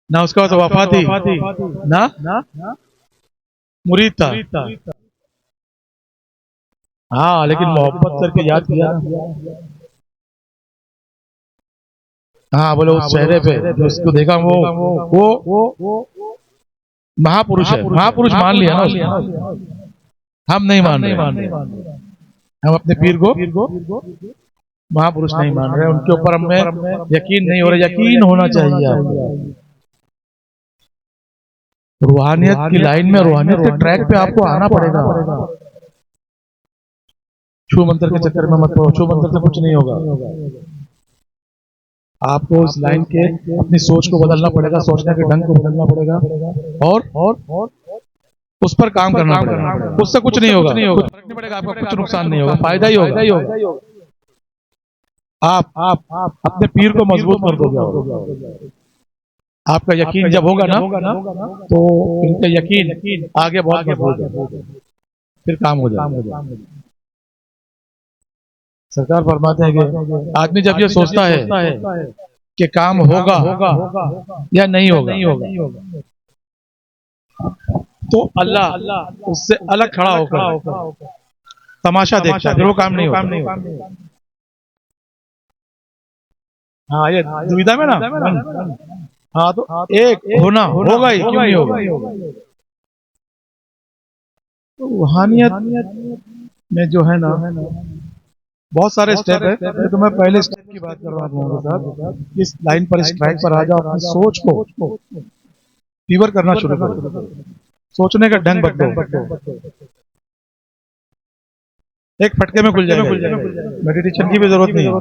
ना उसका तो वफा थी ना मुरीद था। हाँ लेकिन मोहब्बत करके याद किया ना। हाँ बोले उस चेहरे पे जो उसको देखा वो महापुरुष है, महापुरुष मान लिया ना उसको। हम नहीं मान रहे, हम अपने पीर को महापुरुष नहीं मान रहे, उनके ऊपर हमें यकीन नहीं हो रहा। यकीन होना चाहिए आपको। रूहानियत की लाइन में, रूहानियत के ट्रैक पे आपको आना पड़ेगा। छू मंत्र के चक्कर में मत पड़ो, छू मंत्र से कुछ नहीं होगा। आपको इस लाइन के अपनी सोच को बदलना पड़ेगा, सोचने के ढंग को बदलना पड़ेगा और उस पर काम करना पड़ेगा। उससे कुछ नहीं होगा, कुछ फर्क नहीं पड़ेगा आपका, कुछ नुकसान नहीं होगा, फायदा ही होगा। आप अपने पीर को मजबूत कर दोगे। आपका यकीन जब होगा ना तो इनका यकीन आगे बहुत मजबूत है, फिर काम हो जाएगा। सरकार फरमाते हैं कि आदमी जब ये सोचता है कि काम होगा या नहीं होगा, तो अल्लाह उससे अलग खड़ा होकर तमाशा देखता है, फिर वो काम नहीं होगा। हाँ ये दुविधा में ना। हाँ तो एक होना होगा ही, क्यों नहीं होगा। तो रूहानियत में जो है ना बहुत सारे स्टेप है, तो मैं पहले स्टेप की बात कर रहा हूँ साहब। इस लाइन पर, इस ट्रैक पर आ जाओ, अपनी सोच को फीवर करना शुरू करो, सोचने का ढंग बदलो। एक फटके में खुल जाएगा, मेडिटेशन की भी जरूरत नहीं है।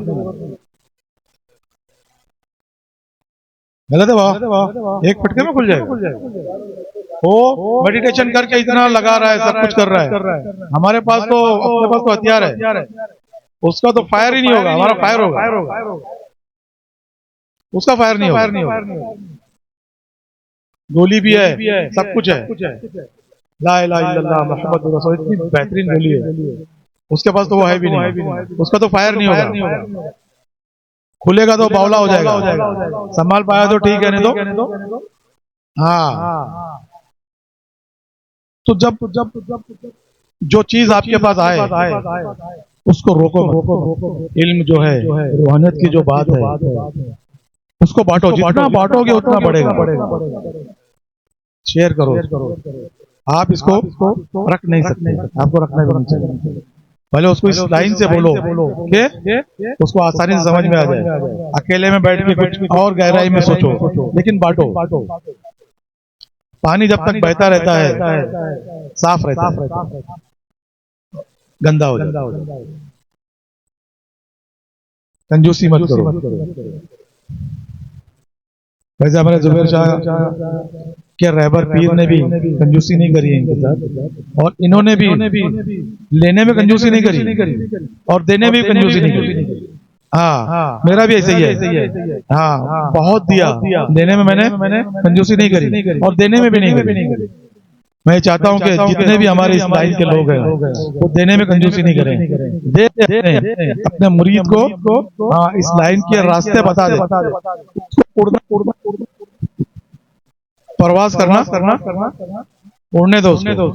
गलत है बाबा, एक फटके में खुल जाएगा। वो मेडिटेशन करके इतना लगा रहा है, सब कुछ कर रहा है। हमारे पास तो अपने पास तो हथियार है, उसका तो फायर ही नहीं होगा, हमारा फायर होगा, उसका फायर नहीं होगा। गोली भी है, सब कुछ है। ला इलाहा इल्लल्लाह मुहम्मदुर रसूल, इतनी बेहतरीन गोली है, उसके पास तो वो है भी नहीं, उसका तो फायर नहीं होगा। खुलेगा तो बावला हो जाएगा। संभाल पाया तो ठीक है, नहीं तो हाँ। तो जब जो चीज आपके पास आए उसको रोको। इल्म जो है, रूहानियत की जो बात है, उसको बांटो, जितना बांटोगे उतना बढ़ेगा। शेयर करो। आप इसको रख नहीं सकते, आपको रखना भी नहीं चाहिए। पहले उसको इस लाइन से बोलो कि उसको आसानी से समझ में आ जाए। अकेले में बैठ के कुछ और गहराई में सोचो, लेकिन बांटो। पानी जब तक बहता रहता है साफ रहता है, गंदा हो जाता है। कंजूसी मत करो। वैसे हमारे जुबैर शाह के रहबर पीर ने भी कंजूसी नहीं करी है इनके साथ, और इन्होंने भी लेने में कंजूसी नहीं करी और देने में भी कंजूसी नहीं करी। हाँ मेरा भी ऐसे ही है। हाँ बहुत दिया, देने में मैंने कंजूसी नहीं करी और देने में भी नहीं करी। मैं चाहता हूं कि जितने भी हमारे इस लाइन के लोग हैं वो देने में कंजूसी नहीं करें, दे अपने मुरीद को हाँ इस लाइन के रास्ते बता दे। परवाज करना उड़ने दो उसको,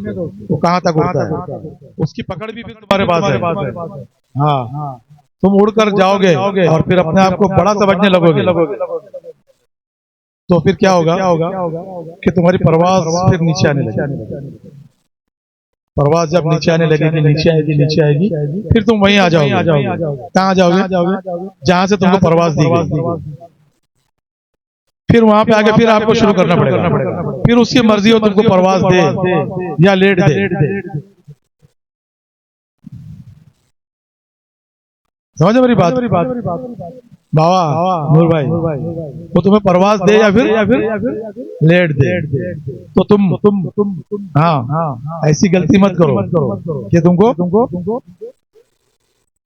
वो कहाँ तक उड़ता है, उसकी पकड़ भी फिर तुम्हारे पास है। हाँ तुम उड़कर जाओगे और फिर अपने आप को बड़ा समझने लगोगे, तो फिर क्या होगा कि तुम्हारी परवाज फिर नीचे आने लगेगी। परवाज जब नीचे आने लगेगी, नीचे आएगी, फिर तुम वहीं आ जाओगे। कहाँ जाओगे? जहां से तुमको परवाज दी गई। फिर वहां पे आके फिर आपको शुरू करना पड़ेगा। फिर उसकी मर्जी हो तुमको परवाज दे या लेट दे। समझ मेरी बात बाबा नूर भाई, वो तुम्हें परवाज दे या फिर लेट दे, तो तुम हाँ ऐसी गलती मत करो कि तुमको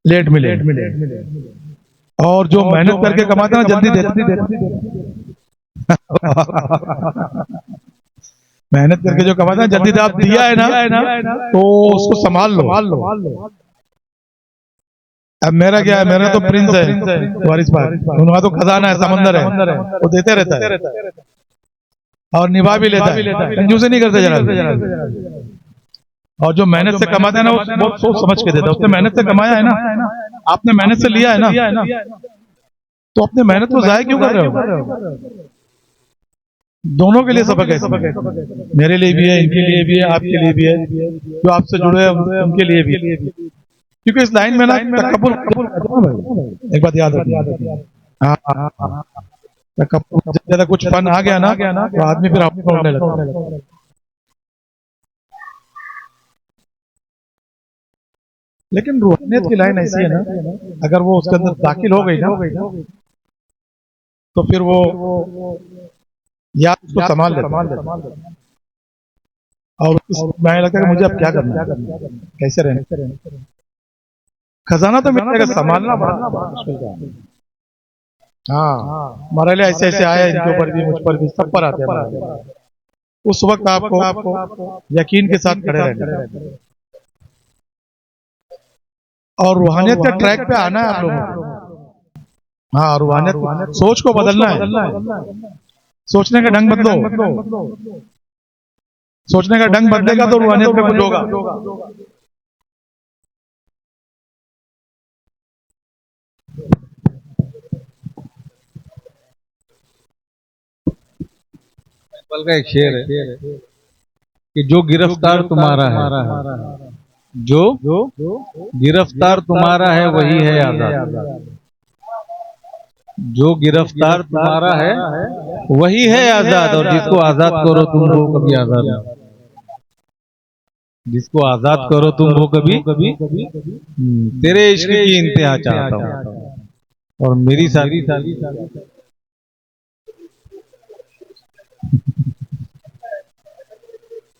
लेट मिले। और जो मेहनत करके कमाते ना जल्दी देते मेहनत करके जो कमाते ना जल्दी दे, आप दिया है ना तो उसको संभाल लो। अब मेरा क्या है, मेरा तो प्रिंस है वारिस भाई, उनका तो खजाना है, समंदर है, वो देते रहता है। और निभा भी लेता है, कंजूसी नहीं करते जरा। और जो मेहनत से कमाता है ना, वो बहुत सोच समझ के देता है। उसने मेहनत से कमाया है ना, आपने मेहनत से लिया है ना, तो अपने मेहनत को जाया क्यों कर रहे हो? दोनों के लिए सबक है, मेरे लिए भी है, इनके लिए भी है, आपके लिए भी है, जो आपसे जुड़े हैं उनके लिए भी। क्योंकि इस लाइन में ना तकब्बुर, एक बात याद रखिए, हाँ, तकब्बुर जब ज्यादा कुछ फन आ गया ना, तो आदमी फिर अपने होने लगता है। लेकिन रूहानियत की लाइन ऐसी है ना, अगर वो उसके अंदर दाखिल हो गई ना, तो फिर वो याद उसको संभाल लेता है। और मैं लगता है कि मुझे अब क्या करना है, कैसे रहना। खजाना तो मिलेगा, संभालना बड़ा मुश्किल है। हाँ, मरहले ऐसे ऐसे आए, इनके ऊपर भी, मुझ पर भी, सब पर आते हैं। उस वक्त आपको यकीन के साथ खड़े रहना और रूहानियत के ट्रैक पे आना है आप लोगों को। हाँ, रूहानियत, सोच को बदलना है। सोचने का ढंग बदलो, सोचने का ढंग बदलेगा तो रूहानियत में कुछ होगा। इकबाल का एक शेर है कि जो गिरफ्तार तुम्हारा है, जो गिरफ्तार तुम्हारा है वही है आजाद। जो गिरफ्तार तुम्हारा है वही है आजाद, और जिसको आजाद करो तुम वो कभी आजाद नहीं। जिसको आजाद करो तुम वो कभी तेरे इश्क की इंतहा चाहता हूँ और मेरी सारी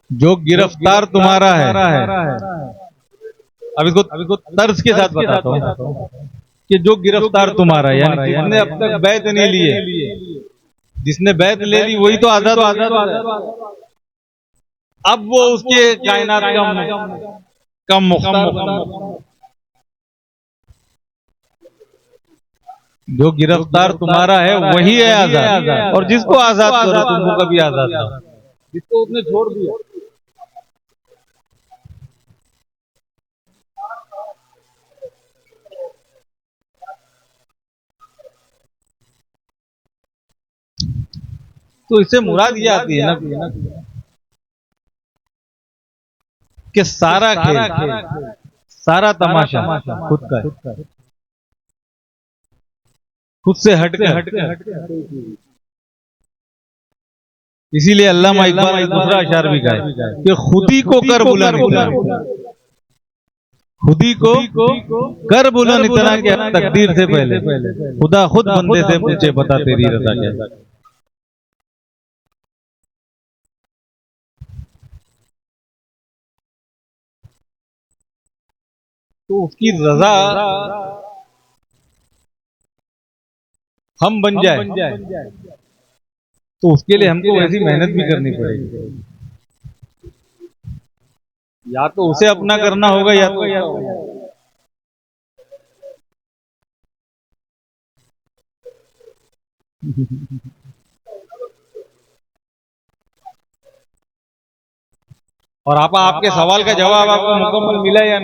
जो गिरफ्तार तुम्हारा है। अब इसको तर्ज के साथ बताता हूँ कि जो गिरफ्तार तुम्हारा है, यानी जिसने अब तक बैत नहीं लिए, जिसने बैत ले ली वही तो आजाद अब वो उसके कायनात का मुख्तार बना। जो गिरफ्तार तुम्हारा है वही है आजाद, और जिसको आजाद करो तुम वो कभी आजाद ना। जिसको उसने छोड़ दिया, तो इससे मुराद ये आती है ना कि सारा खेल, सारा तमाशा खुद का है, खुद से हटकर। इसीलिए अल्लामा इकबाल ने दूसरा अशार भी कहा कि खुदी को कर बुलंद इतना, खुदी को कर बुलंद इतना कि तकदीर से पहले खुदा खुद बंदे से पूछे बता तेरी रजा क्या। तो उसकी रजा हम बन जाए तो उसके लिए हमको वैसी मेहनत भी करनी पड़ेगी। या तो उसे अपना करना होगा या तो और आपके सवाल का जवाब आपको मुकम्मल मिला या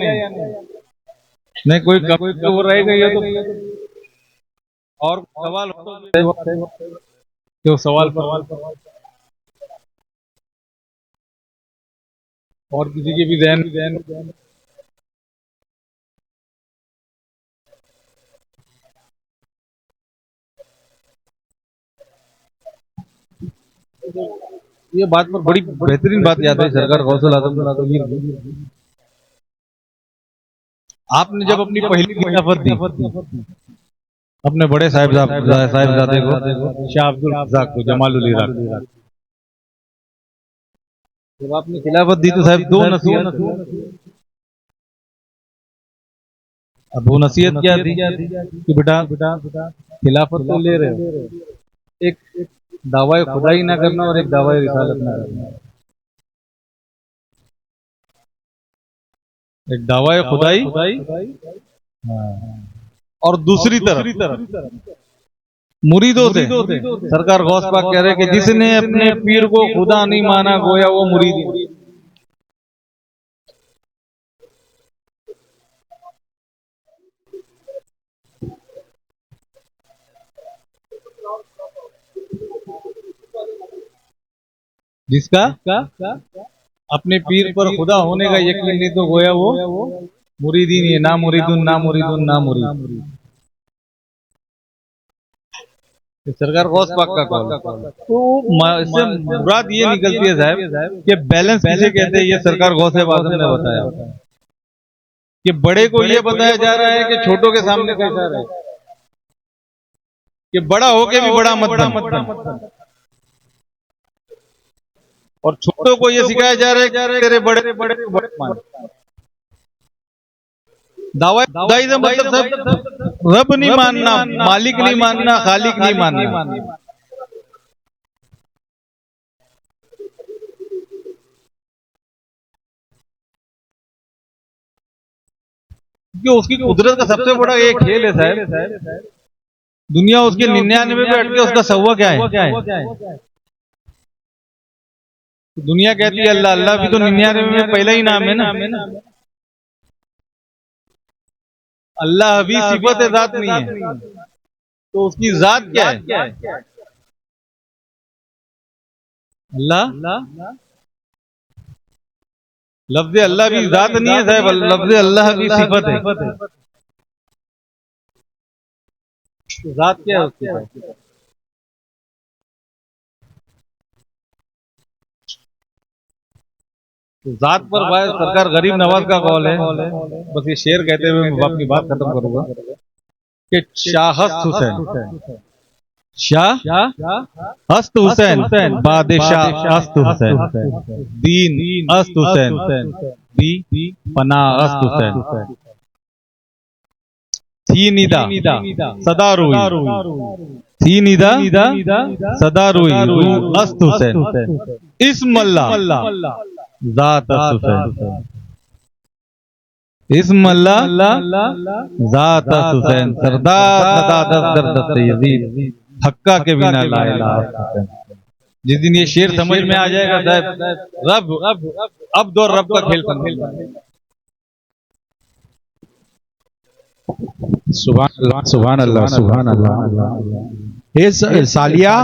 नहीं कोई तो रहेगा ये तो। और सवाल क्यों सवाल पर और किसी के भी जहन ये बात पर बड़ी बेहतरीन बात याद है सरकार गौसल आजम आपने जब अपनी पहली खिलाफत दी अपने बड़े साहिबजादे को शाह अब्दुल रज़ाक को जमालुल इराक, जब आपने खिलाफत दी तो साहब दो नसीहत, अब वो नसीहत क्या दी कि बेटा खिलाफत तो ले रहे हो, एक दावा खुदाई ना करना और एक दावा रिसालत ना करना। एक दावा खुदाई और दूसरी तरफ मुरीदों से सरकार गौस पाक कह रहे कि जिसने अपने पीर को खुदा नहीं माना गोया वो मुरीद है। जिसका अपने पीर पर खुदा होने का यकीन नहीं तो गोया वो मुरीद ही नहीं है। ना मुरीदुन ना मुरीदुन ना मुरीद। सरकार गौस पाक का कॉल। तो इससे मुराद ये निकलती है साहब कि बैलेंस किसे कहते हैं, ये सरकार गौस आज़म ने बताया कि बड़े को ये बताया जा रहा है कि छोटों के सामने कैसा रहे, कि बड़ा होके भी बड़ा मत बन, और छोटों को ये सिखाया जा रहा है कि तेरे बड़े बड़े बड़े मान। दावा खुदाई से मतलब सब रब नहीं मानना, मालिक नहीं मानना, खालिक नहीं मानना। क्योंकि उसकी कुदरत का सबसे बड़ा एक खेल है साहब, दुनिया उसके 99 पे अटके, उसका 100 क्या है? दुनिया कहती है अल्लाह, अल्लाह भी तो 99 में पहला ही नाम है ना। अल्लाह भी सिफत ज़ात नहीं है, तो उसकी ज़ात क्या है? अल्लाह, लफ्ज़ अल्लाह भी ज़ात नहीं है साहब, लफ्ज़ अल्लाह भी सिफत है। ज़ात क्या है उसकी? तो ज़ात पर भाई सरकार गरीब नवाज का कॉल है। बस ये शेर कहते हुए मैं अपनी बात खत्म करूंगा कि शाहस्त हुसैन, शाह हस्त हुसैन, बादशाह अस्त हुसैन, दीन अस्त हुसैन, दी पनाह अस्त हुसैन, थी निदा सदा रोई, थी निदा सदा रोई, अस्त हुसैन, इस्म अल्लाह ज़ात अस्त हुसैन, इस्म अल्लाह ज़ात अस्त हुसैन, सरदार नदादत दर्द यजीद, हक्का के बिना ला इलाहा हुसैन। जिस दिन ये शेर समझ में आ जाएगा साहब, रब अब दो रब का खेल समझ। सुभान अल्लाह, सुभान अल्लाह। ये सालिया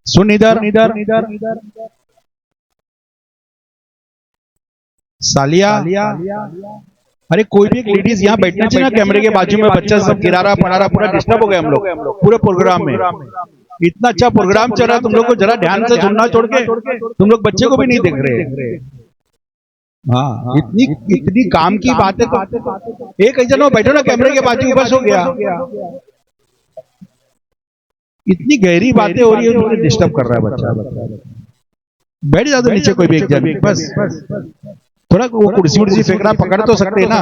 सुन इधर, सालिया, अरे कोई भी एक लेडीज यहाँ बैठना चाहिए ना, कैमरे के बाजू में बच्चा सब गिरा रहा पढ़ा रहा, पूरा डिस्टर्ब हो गए हम लोग पूरे प्रोग्राम में। इतना अच्छा प्रोग्राम चल रहा है, तुम लोग को जरा ध्यान से सुनना छोड़ के तुम लोग बच्चे को भी नहीं देख रहे। हाँ, इतनी काम की बात है तो एक जन बैठो ना कैमरे के बाजू, बस हो गया। इतनी गहरी बातें हो रही है, मुझे डिस्टर्ब कर रहा है बच्चा। बैठ जाओ नीचे कोई भी एक जन, बस थोड़ा वो कुर्सी उर्सी फेंक रहा, पकड़ तो सकते ना।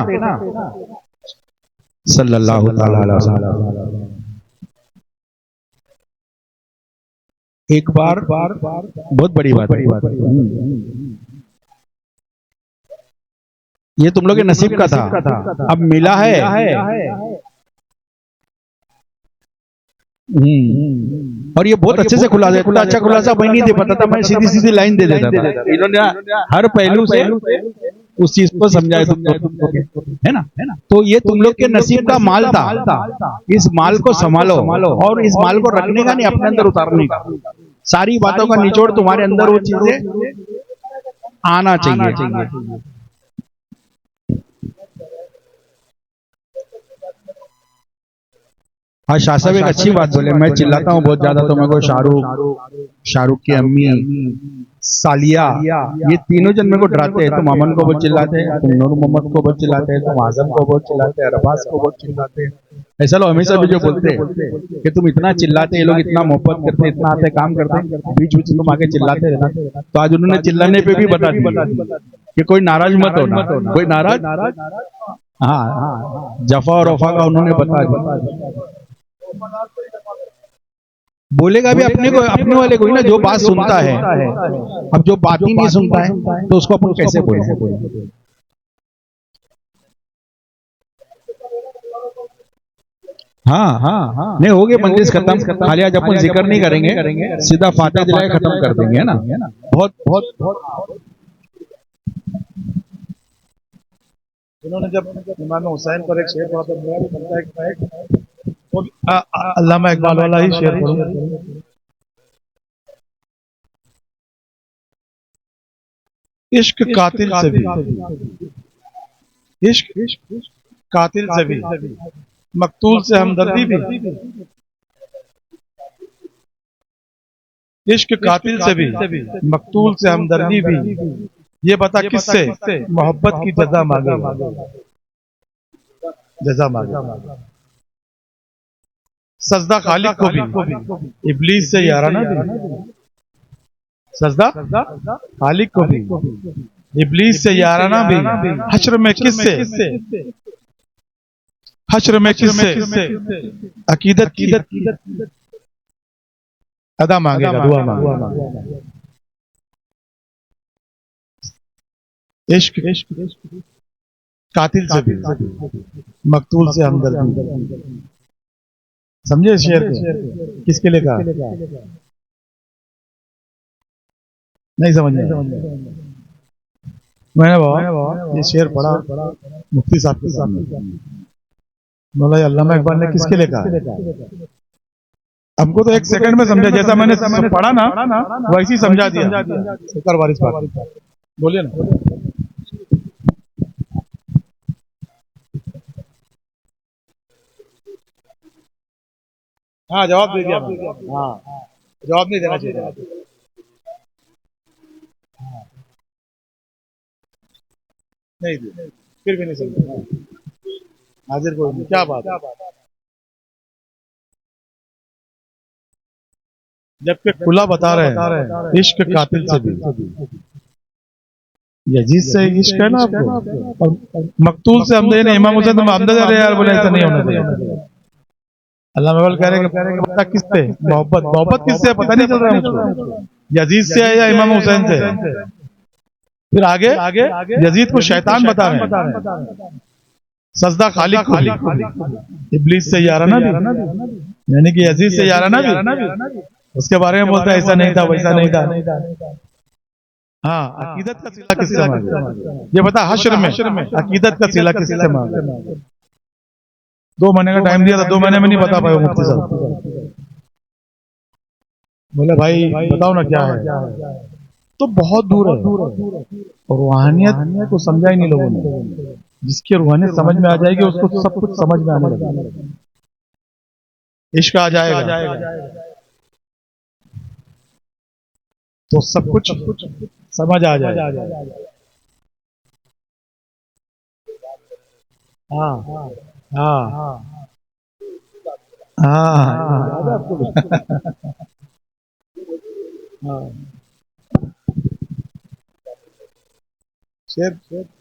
सल्लल्लाहु अलैहि वसल्लम। एक बार बहुत बड़ी बात है, ये तुम लोग के नसीब का था, अब मिला है। और ये बहुत अच्छे से खुलासा, इतना अच्छा खुलासा मैं नहीं दे पाता था, मैं सीधी सीधी लाइन दे देता था। इन्होंने हर पहलू से उस चीज को समझाया है ना। तो ये तुम लोग के नसीब का माल था, इस माल को संभालो और इस माल को रखने का नहीं, अपने अंदर उतारने का। सारी बातों का निचोड़ तुम्हारे अंदर वो चीजें आना चाहिए। हाँ, शाह साहब एक अच्छी बात बोले, मैं चिल्लाता हूँ बहुत ज्यादा तो मेरे को शाहरुख की अम्मी, सालिया, ये तीनों जन मेरे को डराते हैं। तुम अमन को बहुत चिल्लाते हैं, तुम नूर मोहम्मद को बहुत चिल्लाते हैं, तुम आजम को बहुत चिल्लाते हैं, अरबाज को बहुत चिल्लाते हैं। ऐसा लोग हमेशा भी जो बोलते हैं कि तुम इतना चिल्लाते, ये लोग इतना मोहब्बत करते, इतना आते काम करते, बीच बीच तुम आगे चिल्लाते रहना। तो आज उन्होंने चिल्लाने पे भी बता दिया कि कोई नाराज मत होना, कोई नाराज, हाँ, जफा और वफा का उन्होंने बता दिया। बोलेगा भी अपने को, अपने वाले को ही ना, जो बात सुनता है। अब जो बात ही नहीं सुनता है तो उसको अपन कैसे बोलें? हाँ हाँ नहीं हो गए मंजिल खत्म। खाली आज अपन जिक्र नहीं करेंगे, सीधा फातिहा दिला के खत्म कर देंगे, है ना। बहुत बहुत बहुत इन्होंने जब इमाम हुसैन पर एक शेर पढ़ा तो मेरा भी बनता है कि मैं वो अल्लामा इकबाल वाला ही शेर पढ़ूं। इश्क कातिल से भी, इश्क कातिल से भी, मकतूल से हमदर्दी भी, इश्क कातिल से भी, मकतूल से हमदर्दी भी, ये बता किससे मोहब्बत की जजा मांगे, जजा मांगे। सजदा खालिक को भी, इब्लीस से याराना भी, सजदा खालिक को भी, इब्लीस से याराना भी, हश्र में किससे, हश्र में किससे अकीदत की अदा मांगेगा, दुआ मांगेगा। इश्क कातिल से भी, मकतूल से हमदर्दी। समझे शेर को किसके लिए कहा? नहीं समझ में? मैंने बाबा ये शेर पढ़ा मुफ्ती साहब के सामने, मौलाना अल्लामा इकबाल ने किसके लिए कहा? हमको तो एक सेकंड में समझा, जैसा मैंने पढ़ा ना वैसे ही समझा दिया। सरकार वारिस बात बोलिए ना। हाँ जवाब दे दिया। हाँ जवाब नहीं देना चाहिए। नहीं दिया फिर भी नहीं समझा। हाजिर को क्या बात है, जबकि खुला बता रहे हैं इश्क कातिल से भी, यजीद से इश्क है ना आपको, और मकतूल से हमदे ने इमाम हुसैन हमदे दे यार, बोले ऐसा नहीं होना चाहिए। अल्लाह मौला कह रहे हैं पता किससे मोहब्बत, मोहब्बत किससे पता नहीं चल रहा है मुझको, यजीद से है या इमाम हुसैन से। फिर आगे यजीद को शैतान बता रहे हैं, सजदा खालिक को, इब्लीस से याराना भी, यानी कि यजीद से याराना भी। उसके बारे में बोलता है ऐसा नहीं था वैसा नहीं था। हाँ अकीदत का सिला किससे मांगे, ये बता हश्र में अकीदत का सिला किससे मांगे। 2 महीने का टाइम दिया था, 2 महीने में नहीं बता पाए मुफ्ती साहब। बोले भाई बताओ ना क्या है, तो बहुत दूर है। और रूहानियत को समझा ही नहीं लोगों ने। जिसकी रूहानियत समझ में आ जाएगी उसको सब कुछ समझ में आने लगेगा, इश्क आ जाएगा तो सब कुछ समझ आ जाएगा। हाँ हाँ हाँ शेर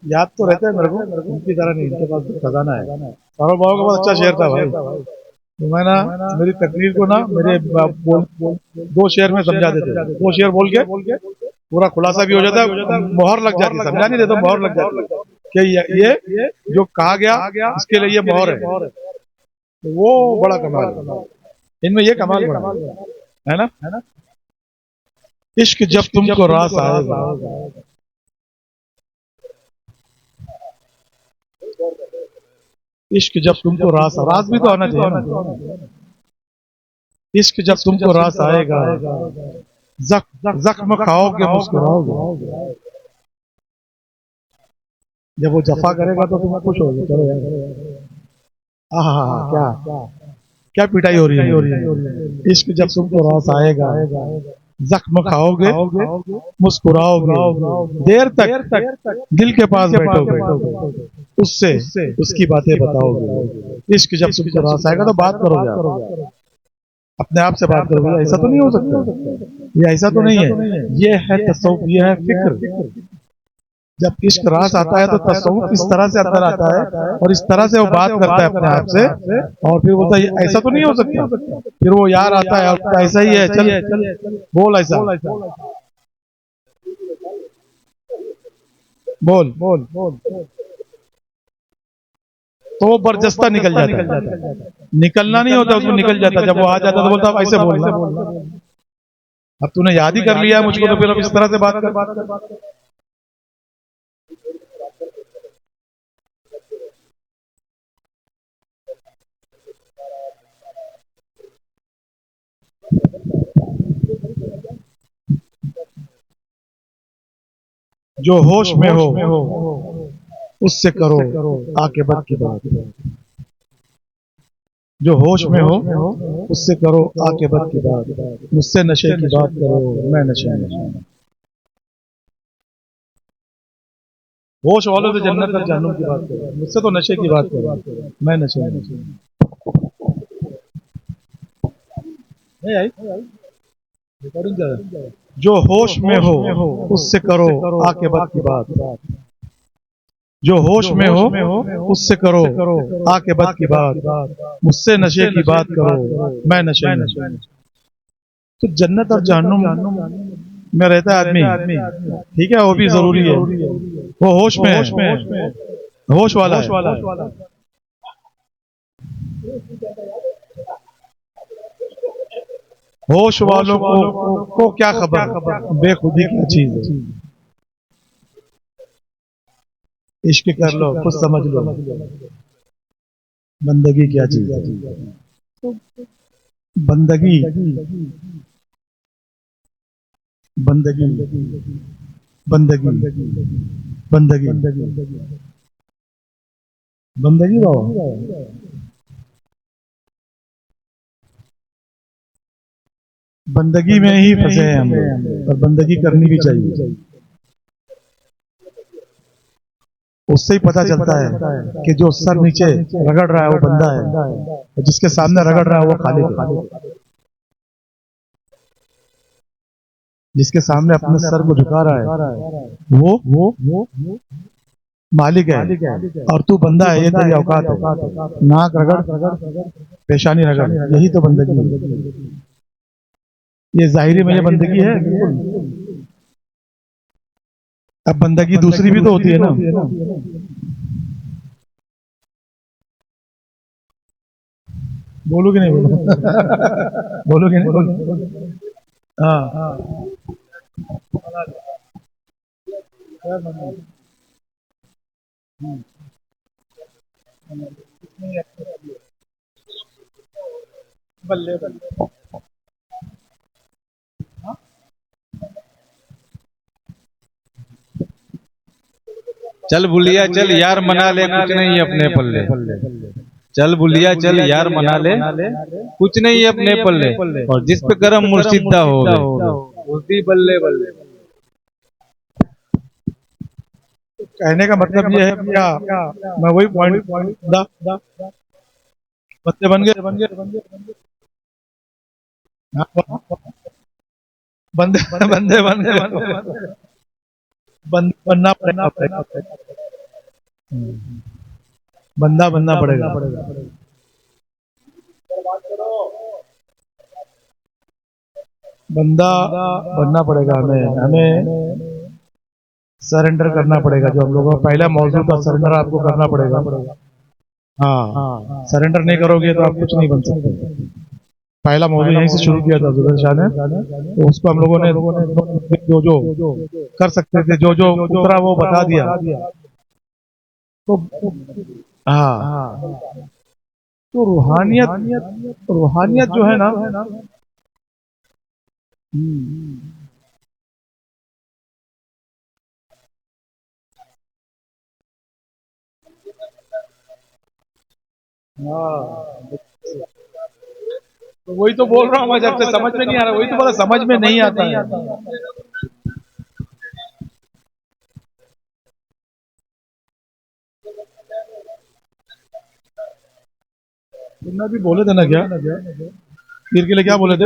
याद तो रहता है मेरे को, उनकी तरह नहीं, इनके पास खजाना है। सौरभ बाबू का बहुत अच्छा शेर था भाई। तो मैं ना मेरी तकरीर को ना मेरे 2 शेर में समझा देते, 2 शेर बोल के पूरा खुलासा भी हो जाता है, मोहर लग जाती है। समझा नहीं देता, मोहर लग जाती है कि ये जो कहा गया इसके लिए ये मोहर है। तो वो बड़ा कमाल है, इनमें ये कमाल बड़ा है ना। इश्क जब तुमको रास आएगा, इश्क जब तुमको रास भी तो आना चाहिए ना। इश्क जब तुमको रास आएगा, जख्म खाओगे मुस्कुराओगे, जब वो जफा करेगा तो तुम खुश होगे। चलो यार क्या क्या पिटाई हो रही है। इश्क जब तुमको रास आएगा, जख्म खाओगे मुस्कुराओगे, देर तक दिल के पास बैठोगे, उससे उसकी बातें बताओगे। इश्क जब तुमको रास आएगा तो बात करोगे, अपने आप से बात करोगे। ऐसा तो नहीं हो सकता, ये ऐसा तो नहीं है, ये है तसव्वुफ, ये है फिक्र। जब इश्क रास आता है तो तसव्वुफ इस तरह से अंदर आता है और इस तरह से वो बात करता है अपने आप से, और फिर बोलता है ऐसा तो नहीं हो सकता। फिर वो यार आता है और ऐसा ही है, चल बोल ऐसा, बोल तो वो बरजस्ता निकल जाता है। निकलना नहीं होता, उसको निकल जाता। जब वो आ जाता तो बोलता अब ऐसे बोलना। अब तूने याद ही कर लिया मुझको, तो फिर अब इस तरह से बात कर। जो होश में हो उससे करो आकिबत की बात। जो होश में हो उससे करो आकिबत की बात। मुझसे नशे की बात करो, मैं नशे में हूं। होश वालों से जन्नत और जहन्नुम की बात करो, मुझसे तो नशे की बात करो, मैं नशे में हूं। नहीं आई रिकॉर्डिंग कर रहा है। जो होश में हो उससे करो आकिबत की बात। जो होश में हो उससे करो आकिबत की बात। मुझसे नशे की बात करो, मैं नशे में हूं। तो जन्नत और जहन्नुम में रहता है आदमी, ठीक है, वो भी जरूरी है। वो होश में है, होश वाला है। होश वालों को क्या खबर बेखुदी क्या चीज है। इश्क कर लो खुद समझ लो, बंदगी क्या चीज है। बंदगी बंदगी बंदगी बंदगी बंदगी बाबा, बंदगी में ही फंसे हैं हम लोग, और बंदगी करनी भी चाहिए। उससे ही पता चलता है कि जो सर नीचे रगड़ रहा है वो बंदा है, और जिसके सामने रगड़ रहा है वो खालिक है। जिसके सामने अपने सर को झुका रहा है वो मालिक है, और तू बंदा है। ये तेरी औकात है। नाक रगड़, पेशानी रगड़, यही तो बंदगी है। ये जाहिरी में ये बंदगी है बिल्कुल। अब बंदगी दूसरी भी तो होती है ना। बोलो कि नहीं बोलो बोलो कि नहीं बोलो। हाँ बल्ले बल्ले। चल बुलिया चल यार मना ले, कुछ नहीं है अपने पल्ले। चल बुलिया चल यार मना ले, कुछ नहीं है अपने पल्ले। और जिस पे करम मुर्शिदा हो गए उसकी बल्ले बल्ले। कहने का मतलब ये है क्या, मैं वही पॉइंट दा बंदे बन गए। हाँ, बंदे बंदे बन गए। बनना पड़ेगा, बंदा बनना पड़ेगा। बंदा बनना पड़ेगा हमें, सरेंडर करना पड़ेगा। जो हम लोगों का पहला मौजूद था, सरेंडर आपको करना पड़ेगा। हाँ, सरेंडर नहीं करोगे तो आप कुछ नहीं बन सकते। पहला मौजूद यहीं से शुरू किया था जुबैर शाह ने, तो उसको हम लोगों ने जो कर सकते थे, जो उतरा वो बता दिया। तो हाँ, तो रूहानियत जो है ना, हाँ, तो वही तो बोल रहा हूँ मैं, जब से समझ में नहीं आ रहा, वही तो बोला समझ में नहीं आता है। तुमने भी बोले थे ना क्या, पीर के लिए क्या बोले थे,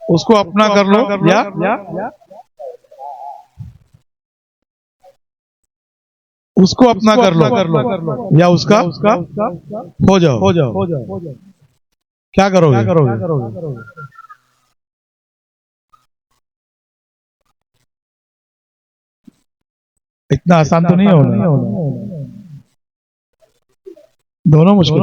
उसको अपना कर लो या उसको अपना कर लो या उसका हो जाओ। क्या करोगे। इतना आसान तो नहीं होना। दोनों मुश्किल।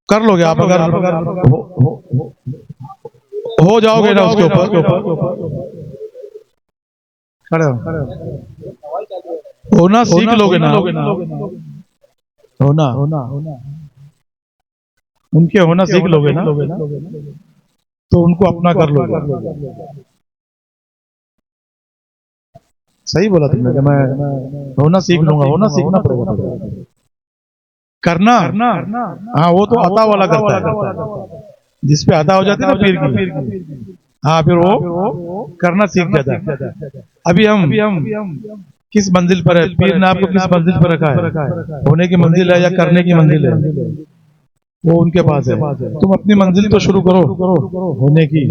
कर लोगे आप अगर हो जाओगे ना उसके ऊपर, खड़े होना सीख लोगे ना, होना उनके होना सीख लोगे ना, तो उनको अपना कर लोगे। सही बोला तुमने कि मैं होना सीख लूंगा, होना सीखना पड़ेगा। करना, हाँ वो तो अता वाला करता है, जिसपे अता हो जाती है ना पीर की, हाँ फिर वो करना सीख जाता है। अभी हम किस मंजिल पर है, पीर ने आपको किस मंजिल पर रखा है, होने की मंजिल है या करने की मंजिल है, वो उनके पास है। तुम अपनी मंजिल तो शुरू करो होने की,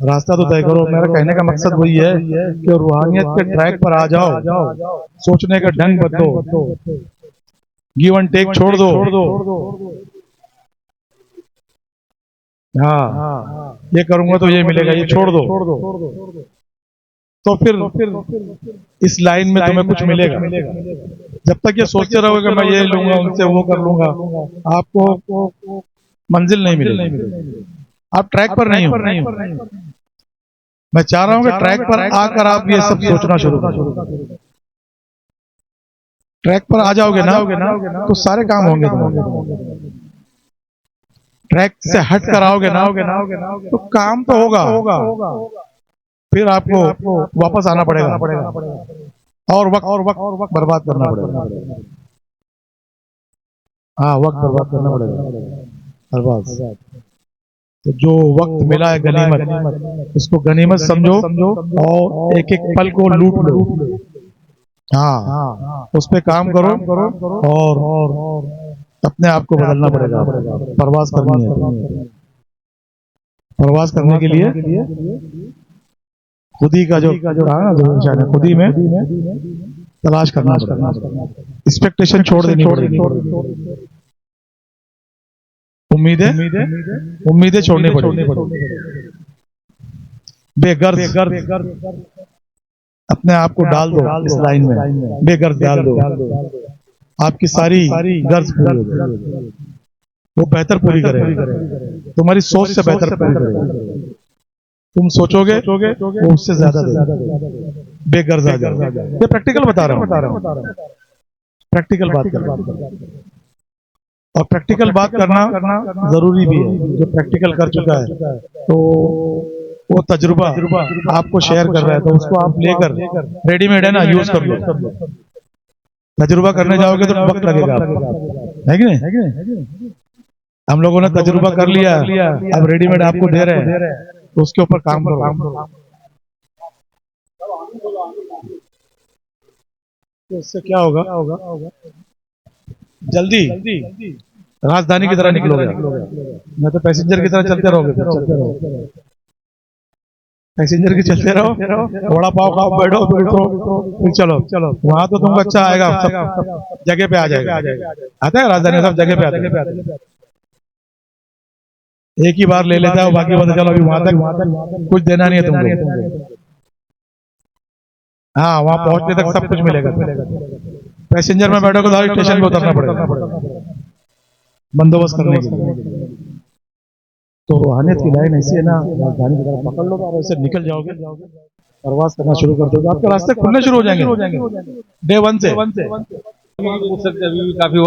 रास्ता तो तय करो। मेरा कहने का मकसद वही है कि रूहानियत के ट्रैक पर आ जाओ, सोचने का ढंग बदलो, गिव एंड टेक छोड़ दो। हाँ ये करूंगा तो ये मिलेगा, ये छोड़ दो, तो फिर इस लाइन में तुम्हें कुछ मिलेगा। जब तक ये सोचते रहोगे कि मैं ये लूंगा, उनसे वो कर लूंगा, आपको मंजिल नहीं मिलेगी, आप ट्रैक पर नहीं हो। मैं चाह रहा हूं कि ट्रैक पर आकर आप ये सब सोचना शुरू करो। ट्रैक पर आ जाओगे ना तो सारे काम होंगे तुम्हारे। ट्रैक से हट कर आओगे ना तो काम तो होगा, फिर आपको वापस आना पड़ेगा और वक्त बर्बाद करना पड़ेगा। हाँ वक्त बर्बाद करना पड़ेगा, बर्बाद। तो जो वक्त मिला है गनीमत, उसको गनीमत समझो और एक एक पल को लूट लो। हाँ उस पे काम करो और अपने आप को बदलना पड़ेगा। प्रवास करनी है, प्रवास करने के लिए खुदी का जो रहा ना, जो खुदी में तलाश करना पड़ेगा, एक्सपेक्टेशन छोड़ देनी पड़ेगी, उम्मीदें छोड़नी पड़ेगी, बेगर्ज अपने आप को डाल दो इस लाइन में, बेगर्ज डाल दो, आपकी सारी गर्ज पूरी हो जाएगी, वो बेहतर पूरी करेगा, तुम्हारी सोच से बेहतर पूरी करेगा। तुम सोचोगे वो उससे ज्यादा देगा, बेगर्ज आ जाएगा। ये प्रैक्टिकल बता रहा हूँ, प्रैक्टिकल बात कर रहा हूँ, और प्रैक्टिकल बात करना जरूरी भी है। जो प्रैक्टिकल कर चुका है तो वो तजुर्बा आपको शेयर कर रहा है, तो उसको आप लेकर, रेडीमेड है ना, यूज कर लो। तजुर्बा करने जाओगे तो वक्त लगेगा आपको, है कि नहीं? हम लोगों ने तजुर्बा कर लिया, अब रेडीमेड आपको दे रहे हैं, तो उसके ऊपर काम करो। तो इससे क्या होगा, जल्दी राजधानी की तरह निकलोगे, मैं तो पैसेंजर की तरह चलते रहोगे, पैसेंजर की चलते रहो, थोड़ा पाव खाओ, बैठो, फिर चलो, वहां तो तुमको अच्छा आएगा, सब जगह पे आ जाएगा। आता है राजधानी, सब जगह पे आता है, एक ही बार ले लेता है, बाकी पता चलो अभी वहां तक कुछ देना नहीं है तुमको। हाँ वहां पहुंचने तक सब कुछ मिलेगा। पैसेंजर में बैठोगे तो स्टेशन पे उतरना पड़ेगा बंदोबस्त करने के लिए। तो रूहानियत की लाइन ऐसी है ना, राजधानी की तरफ पकड़ लो और ऐसे निकल जाओगे, प्रवास करना शुरू कर दोगे, आपके रास्ते खुलने शुरू हो जाएंगे डे 1 से। काफी